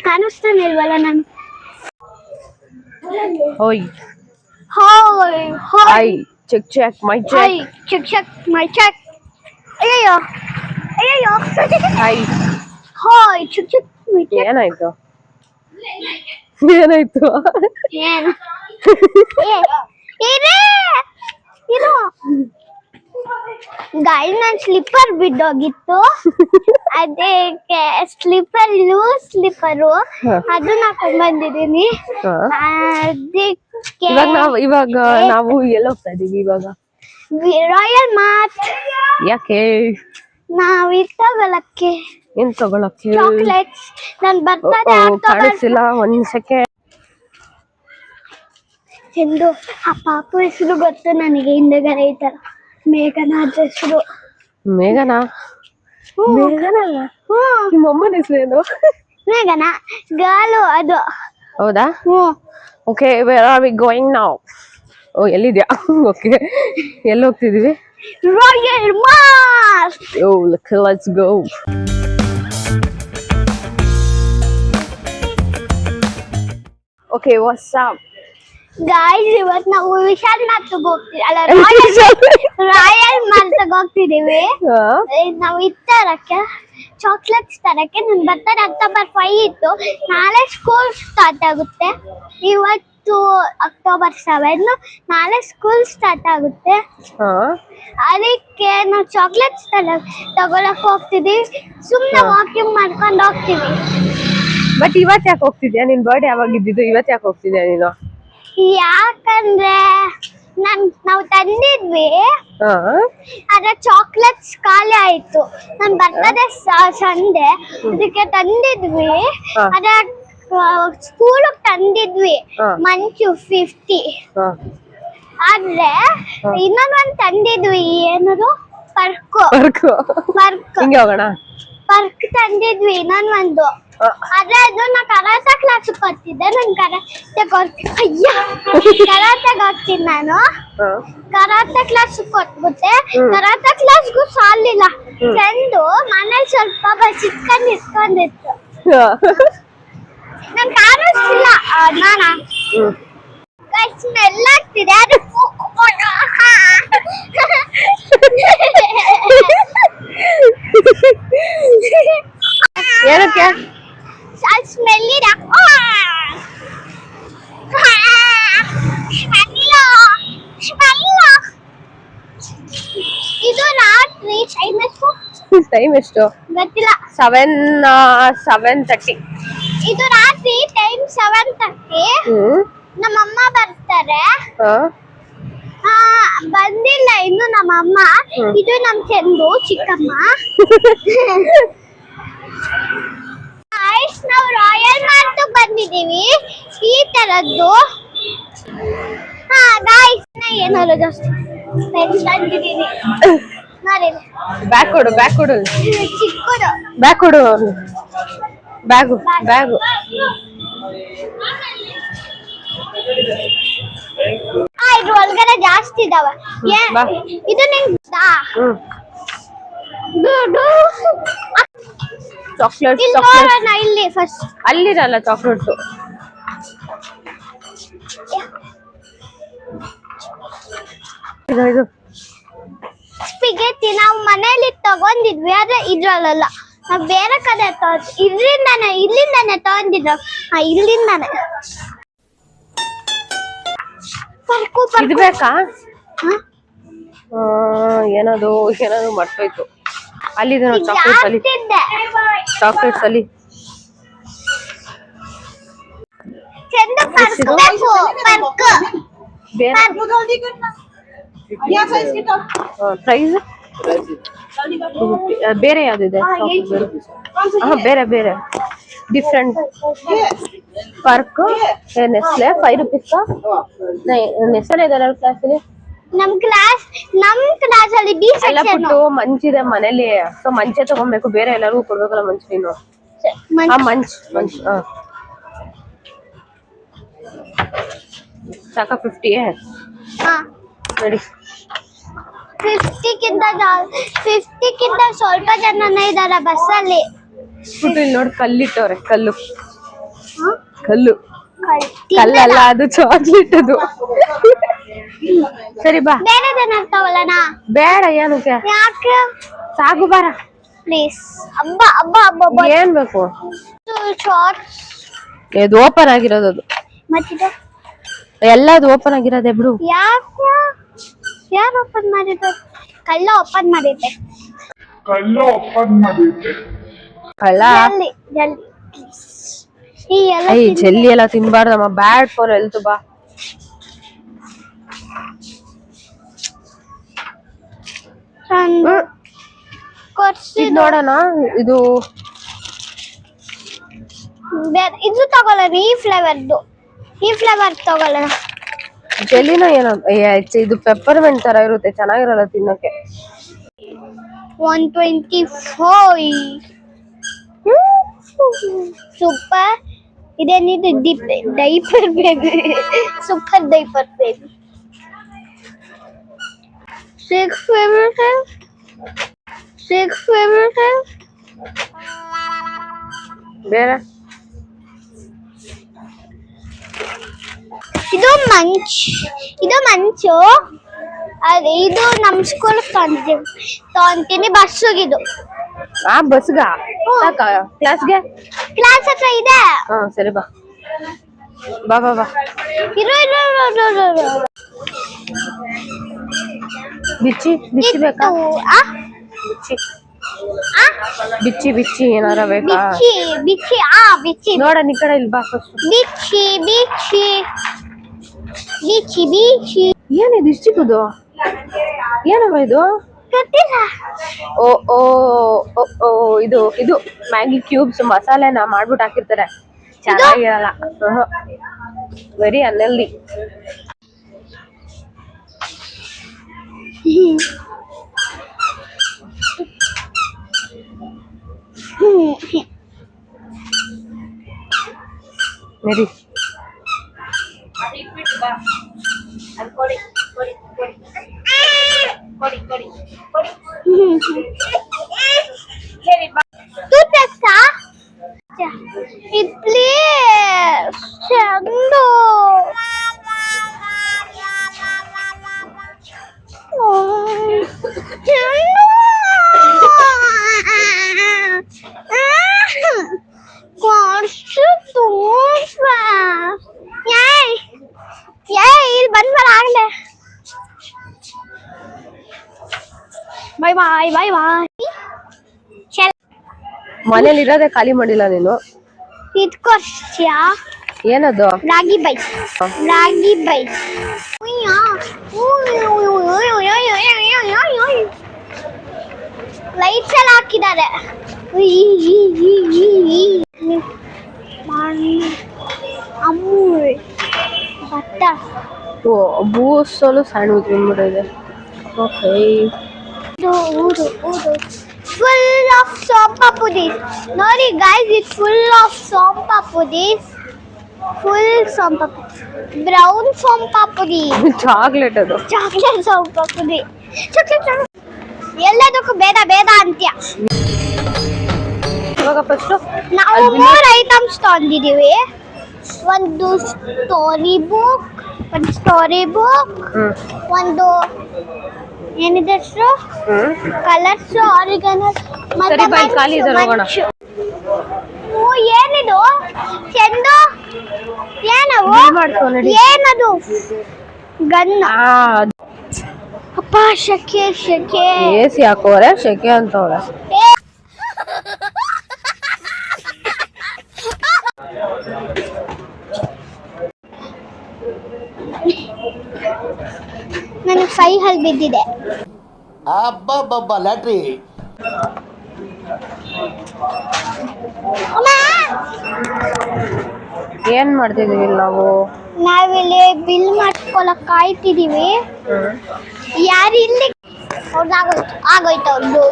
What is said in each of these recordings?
ಕಾಣಿಸ್ತಾನೆ ಇಲ್ವಲ್ಲ ನಾನು. ಹೋಯ್ ಹಾಯ್ ಹಾಯ್ ಚೆಕ್ ಚೆಕ್ ಮೈ ಚೆಕ್ ಚೆಕ್ ಚೆಕ್ ಮೈ ಚೆಕ್. ಅಯ್ಯೋ ಅಯ್ಯೋ ಹಾಯ್ ಹಾಯ್ ಚೆಕ್ ಚೆಕ್ ಮೈ ಚೆಕ್. ಏನಾಯ್ತು ಏನಾಯ್ತು ಏನು ಇದು ಗಾಡಿ ನನ್ ಸ್ಲಿಪ್ಪರ್ ಬಿದ್ದೋಗಿತ್ತು. ಅದಕ್ಕೆ ಸ್ಲಿಪ್ಪರ್ ಲೂಸ್ ಸ್ಲಿಪ್ಪರು ಅದನ್ನ ಹಾಕೊಂಡ್ ಬಂದಿದ್ದೀನಿ. ಅದಕ್ಕೆ ಇವಾಗ ನಾವು ಎಲ್ಲಿ ಹೋಗ್ತಾ ಇದೀವಿ ಇವಾಗ? Royal mart. ಯಾಕೆ? ನಾವ್ ಇದು ತಗೊಳಕ್ಕೆ. ಏನ್ ತಗೊಳಕ್ಕೆ? ಚಾಕ್ಲೇಟ್ಸ್. ನನ್ ಬರ್ತದೆ ಕಾಣಿಸ್ತಿಲ್ಲ, ಒಂದ್ ಸೆಕೆಂಡ್. ಎಂದು ಆ ಪಾಪು ಹೆಸರು ಗೊತ್ತು ನನಗೆ, ಹಿಂದೆಗಡೆ ಐತಲ್ಲ, ಮೇಘನಾ ಅದ್ರ ಹೆಸರು. ಮೇಘನಾ? ಮೇಘನಾ? ನಿಮ್ಮ ಅಮ್ಮನ ಹೆಸರೇನು? ಮೇಘನಾ ಗಾಲು ಅದು. ಹೌದಾ? Okay, where are we going now? Oh, ಎಲ್ಲಿದ್ಯಾ? ಓಕೆ, ಎಲ್ಲಿ ಹೋಗ್ತಿದೀವಿ? Royal Mart. Oh, let's go. Okay, what's up guys, ಇವತ್ತು ನಾವು ವಿಶಾಲ್ ಮಾರ್ಟ್ ಹೋಗ್ತೀವಿ, ಅಲ್ಲ ರಾಯಲ್ ಮಾರ್ಟ್ ಹೋಗ್ತಿದೀವಿ. ನಾವು ಇದು ತರಕ್ಕೆ, ಚಾಕ್ಲೇಟ್ಸ್ ತರಕ್ಕೆ. ನನ್ ಬರ್ತಾರೆ ಅಕ್ಟೋಬರ್ 5 ಇತ್ತು. ನಾಳೆ ಸ್ಕೂಲ್ ಸ್ಟಾರ್ಟ್ ಆಗುತ್ತೆ. ಇವತ್ತು ಅಕ್ಟೋಬರ್ 7, ನಾಳೆ ಸ್ಕೂಲ್ ಸ್ಟಾರ್ಟ್ ಆಗುತ್ತೆ. ಅದಕ್ಕೆ ನಾವು ಚಾಕ್ಲೇಟ್ಸ್ ತಗೊಳಕ್ ಹೋಗ್ತಿದೀವಿ. ಸುಮ್ನೆ ವಾಕಿಂಗ್ ಮಾಡ್ಕೊಂಡು ಹೋಗ್ತೀವಿ. ಬಟ್ ಇವತ್ತು ಯಾಕೆ ಹೋಗ್ತಿದ್ಯಾ? ನಿನ್ ಬರ್ಡೇ ಯಾವಾಗ ಇದ್ದಿದ್ದು? ಇವತ್ತು ಯಾಕೆ ಹೋಗ್ತಿದ್ಯಾ ನೀನು? ಯಾಕಂದ್ರೆ ನಾವು ತಂದಿದ್ವಿ, ಅದ್ರ ಚಾಕ್ಲೇಟ್ಸ್ ಖಾಲಿ ಆಯ್ತು. ನನ್ ಬರ್ತದೆ ಸಂಡೆ, ಅದಕ್ಕೆ ತಂದಿದ್ವಿ. ಅದ್ರ ಸ್ಕೂಲ್ ತಂದಿದ್ವಿ ಮಂಚು 50. ಆದ್ರೆ ಇನ್ನೊಂದ್ ತಂದಿದ್ವಿ, ಏನದು ಪರ್ಕ್ ತಂದಿದ್ವಿ ಇನ್ನೊಂದು. ಆದ್ರೆ ಅದು ನಾ ಕರಾಟೆ ಕ್ಲಾಸ್ ಕೊಡ್ತಿದ್ದೆ. ನನ್ ಕರಾಟೆಗೆ ಹೋಗ್ತೀನಿ ನಾನು. ಕರಾಟೆ ಕ್ಲಾಸ್ ಕೊಟ್ಬಿಟ್ಟೆ. ಕರಾಟೆ ಕ್ಲಾಸ್ಗೂ ಸಾಲಿಲ್ಲ. ಫ್ರೆಂಡು ಮನೇಲಿ ಸ್ವಲ್ಪ ಬಸಿಟ್ಕೊಂಡು ಇಟ್ಕೊಂಡಿತ್ತು. ನನ್ ಕಾಣಿಸ್ತಿಲ್ಲ ನಾನಾ ಸ್ಮೆಲ್ ಆಗ್ತಿದೆ. ಅದು ಏನಕ್ಕೆ? ಸ್ಮೆಲ್ ಇದೆ. ಇದು ರಾತ್ರಿ ಟೈಮ್ ಎಷ್ಟು ಗೊತ್ತಿಲ್ಲ. 7:30. ಇದು ರಾತ್ರಿ ಟೈಮ್ 7:30. ನಮ್ಮಮ್ಮ ಬರ್ತಾರೆ. ಬಂದಿಲ್ಲ ಇನ್ನು ನಮ್ಮಮ್ಮ. ಇದು ನಮ್ ಚಂದು ಚಿಕ್ಕಮ್ಮ. ನಾವು ರಾಯಲ್ ಮಾರ್ಟ್ ಬಂದಿದೀವಿ. ಈ ತರದ್ದು ಏನಾದ್ರು ಜಾಸ್ತಿ ತಂದಿದ್ದೀನಿ ನೋಡಿ. ಬ್ಯಾಗ್ ಕೊಡು ಚಿಕ್ಕದು ಬ್ಯಾಗು. ಇದ್ರ ಒಳಗಡೆ ಜಾಸ್ತಿ ಇದಾವೆ. ಇದು ಚಾಕ್ಲೇಟ್ ಇಲ್ಲಿ ಫಸ್ಟ್ ಅಲ್ಲಿರಲ್ಲ ಚಾಕ್ಲೇಟ್ಸು. ಇದು ಸ್ಪಿಗೆಟಿ ನಾವು ಮನೇಲಿ ತಗೊಂಡಿದ್ವಿ, ಆದ್ರೆ ಇದ್ರಲ್ಲ. ನಾವು ಬೇರೆ ಕಡೆ ಇಲ್ಲಿಂದಾನೆ ತಗೊಂಡಿದ್ರು. ಇಲ್ಲಿಂದಾನೆ ಇದು ಬೇಕಾ? ಏನದು ಮರ್ತೋಯ್ತು. ಅಲ್ಲಿದೆ ನೋಡಿ ಚಾಕ್ಲೇಟ್ಸ್ ಅಲ್ಲಿ. ಪ್ರೈಸ್ ಬೇರೆ ಯಾವ್ದಿದೆ? ಬೇರೆ ಡಿಫ್ರೆಂಟ್. पर्क नेस्ले 5 रुपीस का नहीं नेस्ले ಇದೆ ನನ್ನ ಕ್ಲಾಸಲ್ಲಿ. ನಮ್ಮ ಕ್ಲಾಸ್ ಅಲ್ಲಿ ಬಿ ಸೆಕ್ಷನ್ ಎಲ್ಲ ಬಿಟ್ಟು ಮಂಚಿದೆ ಮನೆಯಲ್ಲಿ. ಸೋ ಮಂಚೆ ತಗೊಬೇಕು, ಬೇರೆ ಎಲ್ಲರಿಗೂ ಕೊಡ್ಬೇಕಲ್ಲ ಮಂಚ್. ನೀನು ಮಂಚ್ ಸಾಕ 50 है. हाँ रेडी 50ಕ್ಕಿಂತ ಸ್ವಲ್ಪ ಜನನೇ ಇದಾರೆ ಬಸ್ಸಲ್ಲಿ. ಇಲ್ಲಿ ನೋಡಿ ಕಲ್ಲಿಟ್ಟವ್ರೆ, ಕಲ್ಲು ಹ? ಕಲ್ಲು ಕಲ್ಲಲ್ಲ, ಅದು ಚಾಕ್ಲೇಟ್ ಅದು. ಸರಿ ಬಾ, ಬೇರೆ ಜನ ತಗೊಳ್ಳೋಣ. ಬೇಡ ಏನಕ್ಕೆ, ಯಾಕೆ? ಸಾಕು ಬಾರ ಪ್ಲೀಸ್. ಅಬ್ಬಾ ಅಬ್ಬಾ ಅಬ್ಬಾ ಏನ್ ಬೇಕು? ಶಾರ್ಟ್ಸ್. ಇದು ಓಪನ್ ಆಗಿರೋದು, ಅದು ಮತ್ತಿದು ಎಲ್ಲದು ಓಪನ್ ಆಗಿರೋದೆ ಬಿಡು. ಯಾಕೆ? ಯಾರು ಓಪನ್ ಮಾಡಿದ್ರು? ಕಳ್ಳ ಓಪನ್ ಮಾಡಿದ್ದೆ. ಕಳ್ಳ ಜಲ್ದಿ ಜಲ್ದಿ ಪ್ಲೀಸ್. ಈ ಎಲ್ಲ ಐ ಜೆಲ್ಲಿ ಎಲ್ಲ ತಿನ್ಬಾರ್ದಮ್ಮ, ಬ್ಯಾಡ್ ಫಾರ್ ಹೆಲ್ತ್. ಬಾ ಇದು ನೋಡೋಣ. ಇದು ಇದು ತಗೊಳ್ಳೋಣ, ಈ ಫ್ಲೇವರ್ ತಗೊಳ್ಳೋಣ. ಜೆಲ್ಲಿನ ಏನೋ ಇದು ಪೆಪ್ಪರ್ಮೆಂಟ್ ತರ ಇರುತ್ತೆ, ಚೆನ್ನಾಗಿರಲ್ಲ ತಿನ್ನಕ್ಕೆ. 125 ಸೂಪರ್. ಇದೇನಿದು? Diaper baby, super diaper baby. 6 favorite. ಬೇರೆ ಇದು ಮಂಚು. ಅದೇ ಇದು ನಮ್ ಸ್ಕೂಲ್ ತಗೊಂತೀನಿ ಬಸ್ಸಿಗಿದು. ಬಸ್ಗ ಕ್ಲಾಸ್ಗೆ? ಕ್ಲಾಸ್ ಹತ್ರ ಇದೆ. ಸರಿ ಬಾ ಬಾ ಬಾ ಬಾ. ಇರು. ಬಿಚ್ಚಿ ಬೇಕಾ? ಬಿಚ್ಚಿ ಏನಾರ ಬೇಕಾ? ಬಿಚ್ಚಿ ನೋಡ ಈ ಕಡೆ ಇಲ್ಲಿ ಬಾ ಫಸ್ಟ್. ಬಿಚ್ಚಿ ಏನಿದು ಇಷ್ಟು ಚಿಕ್ಕದು? ಏನವ ಇದು? ಓ ಓ ಓ ಇದು ಮ್ಯಾಗಿ ಕ್ಯೂಬ್ಸ್ ಮಸಾಲೆನ ಮಾಡ್ಬಿಟ್ಟು ಹಾಕಿರ್ತಾರೆ, ಚೆನ್ನಾಗಿರಲ್ಲ, ವೆರಿ ಅನ್ಹೆಲ್ದಿ. ಮೇರಿ ಇಡ್ಲಿ ಚಂದು. ಇಲ್ಲಿ ಬಂದ್ಮೇಲೆ ಆಗ್ಲೆ ಬಾಯ್. ಮನೇಲಿ ಇರೋದೇ ಖಾಲಿ ಮಾಡಿಲ್ಲ ನೀನು. ಇದ್ಕೊಡ್ತೀಯಾ? ಏನದು? ರಾಗಿ ಬೈ. ಲೈಟ್ಸ್ ಎಲ್ಲ ಹಾಕಿದ್ದಾರೆ. ಅಮೂಲ್ ಬಟರ್. ಬೂಸಲು ಸ್ಯಾಂಡ್ವಿಚ್ ಬಂದ್ಬಿಟ್ಟಿದೆ. Okay, full of sompa pudis. Nori guys, it's full of sompa pudis. Full sompa brown sompa pudi. Chocolate ಅದು. Chocolate sompa pudi. ಎಲ್ಲದಕ್ಕೂ ಬೇಡ ಅಂತ್ಯ. ಇವಾಗ ಫಸ್ಟ್ ನಾವು 3 ಐಟಮ್ಸ್ ತಗೊಂಡಿದೀವಿ. ಒಂದು ಸ್ಟೋರಿ ಬುಕ್, ಒಂದು ಏನಿದೆ ಹೆಸರು, ಕಲರ್ಸ್, ಆರಿಗನಸ್, ಏನಿದು ಚೆಂಡು, ಏನದು ಗನ್. ಅಪ್ಪ ಶೆಕೆ ಎಸಿ ಹಾಕೋರೆ, ಶೆಕೆ ಅಂತವ್ರೆ. ನನಗೆ 5 ಹಲ್ ಬಿದ್ದಿದೆ. ಲ್ಯಾಟ್ರಿ. ಏನ್ ಮಾಡ್ತಿದೀವಿ ನಾವಿಲ್ಲಿ ಬಿಲ್ ಮಾಡ್ಕೊಳಕ್ ಕಾಯ್ತಿದೀವಿ. ಯಾರು ಇಲ್ಲಿ ಆಗೋಯ್ತು ಅವ್ರದ್ದು.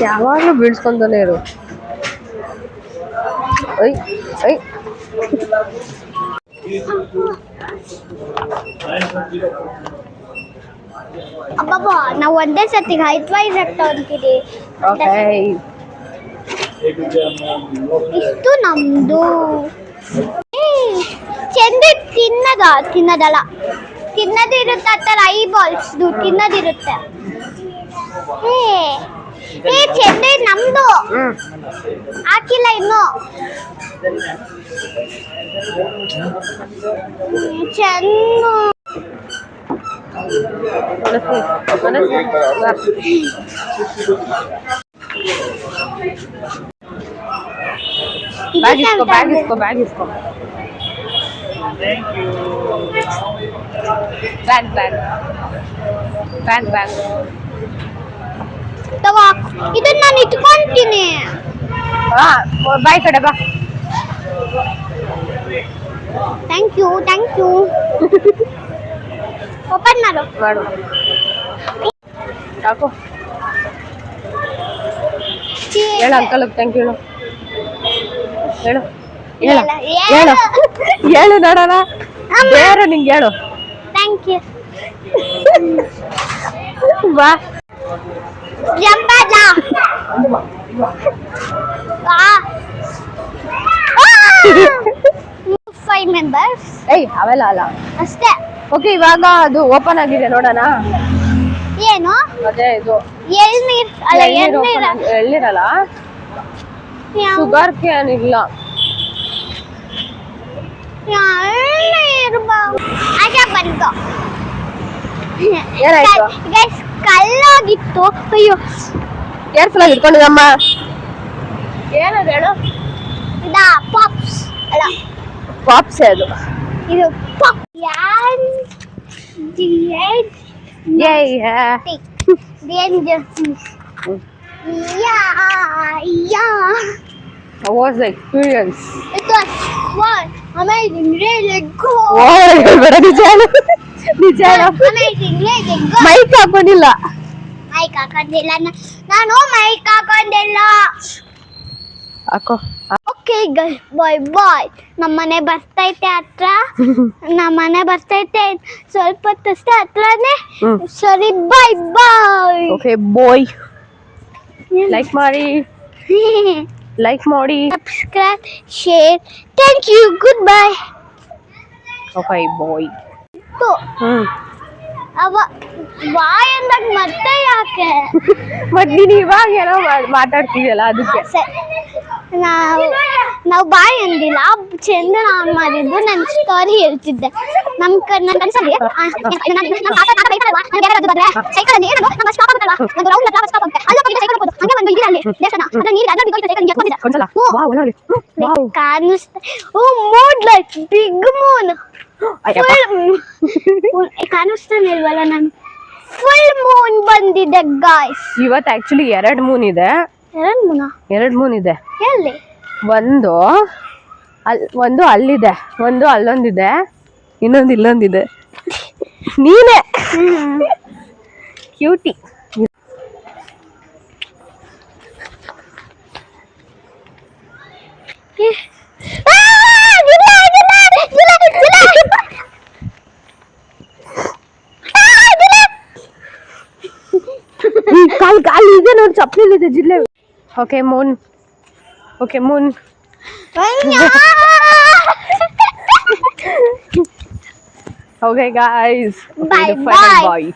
ಯಾವಾಗ್ಲೂ ಬೀಳ್ಸ್ಕೊಂತಾನೆ ಇರು. ಐ ಐ ಅಬ್ಬಬ್ಬಾ ನಾವು ಒಂದೇ ಸತಿ ಹೈಟ್ ವೈಸ್ ಆಗ್ತಾ ಅಂತೀವಿ. ಓಕೆ ಇಷ್ಟು ನಮ್ದು. ಚೆಂದ ತಿನ್ನದಲ್ಲ ತಿನ್ನದಿರುತ್ತೆ. ಆ ಥರ ಐ ಬಾಲ್ಸ್ ತಿನ್ನದಿರುತ್ತೆ. ಏ ಚೆಂದ ನಮ್ದು ಹಾಕಿಲ್ಲ ಇನ್ನು. ಚೆಂದ बैग इसको बैग ತಗೋ ಇದನ್ನ ನಾನು ಇಟ್ಕೊಂತೀನಿ. ಬಾಯ್ ಕಡೆ ಬಾ. ಥ್ಯಾಂಕ್ ಯು ಓಪನ್ ಮಾಡು. ಸಾಕು ಹೇಳು ಅಂಕಲ್ ಥ್ಯಾಂಕ್ ಯು ಹೇಳು ಹೇಳು ನೋಡೋಣ. ಬೇರೆ ನಿಂಗೆ ಹೇಳು. ಥ್ಯಾಂಕ್ ಯು ಬಾ. ಜಂಬಾಜ 5 ಮೆಂಬರ್ಸ್ ಅವೆಲ್ಲ ಅಲ್ಲ ಅಷ್ಟೇ. ಓಕೆ ಇವಾಗ ಅದು ಓಪನ್ ಆಗಿದೆ ನೋಡೋಣ. ಏನು ಅದೇ ಇದು ಎಳ್ನೀರ್ ಅಲ್ಲ ಎಳ್ನೀರಲ್ಲ ಶುಗರ್ ಕ್ಯಾನ್ ಇಲ್ಲ. ಅದೇ ಬಂತು. ಏನಾಯ್ತು? ಗೈಸ್ ಕಲ್ಲಾಗಿತ್ತು. ಅಯ್ಯೋ ಕೇರ್ಫುಲ್ ಆಗಿ ಇಟ್ಕೊಂಡಿದ್ದಮ್ಮ. ಏನದು ಹೇಳು? ಇದಾ ಪಾಪ್ಸ್ ಅಲ್ಲ ಪಾಪ್ಸ್ ಅದು. ಇದು pop How was the experience? It was fun, amazing, really good. Amazing, really good. Mike ಹಾಕೊಂಡಿಲ್ಲ. ಮೈಕ್ ಹಾಕೊಂಡಿಲ್ಲ ನಾನು. ಮೈಕ್ ಹಾಕೊಂಡಿಲ್ಲ. ಹಾಕೋ. Okay guys bye bye. ನಮ್ಮನೆ ಬರ್ತೈತೆ ಹತ್ರ. ನಮ್ಮನೆ ಬರ್ತೈತೆ ಸ್ವಲ್ಪ ಹೊತ್ತಷ್ಟೇ ಹತ್ರನೇ. ಸರಿ bye bye. Okay bye. Like ಮಾಡಿ subscribe share. Thank you goodbye. Okay bye. ಅವ ಬಾಯ್ ಅಂದಾಗ ಮತ್ತೆ ಯಾಕೆ? ಮತ್ ನೀನು ಇವಾಗ ಏನೋ ಮಾತಾಡ್ತಿದ್ಯಲ್ಲ ಅದಕ್ಕೆ. ನಾವು ಬಾಯ್ ಅಂದಿಲ್ಲ. ಚಂದನ ಆನ್ ಮಾಡಿದ್ದು ನನ್ನ ಸ್ಟೋರಿ ಹೇಳ್ತಿದ್ದೆ. ನಮ್ ಬಿಗ್ ಮೂನ್ ಕಾಣಿಸ್ತಾನೆ ಇಲ್ವಲ್ಲ. ನಾನು ಫುಲ್ ಮೂನ್ ಬಂದಿದೆ ಗಾಯ್ಸ್. ಇವತ್ತು ಆಕ್ಚುಲಿ 2 ಮೂನ್ ಇದೆ. 2 ಮೂನ್ ಇದೆ. ಎಲ್ಲಿ? ಒಂದು ಅಲ್ಲಿದೆ, ಒಂದು ಅಲ್ಲೊಂದಿದೆ, ಇನ್ನೊಂದು ಇಲ್ಲೊಂದಿದೆ. ನೀನೇ ಕ್ಯೂಟಿ. ಕಾಲು ಇದೆ ನೋಡಿ, ಚಪ್ಪಲಿ ಇದೆ ಜಿಲ್ಲೆ. Okay Moon. Okay guys, bye.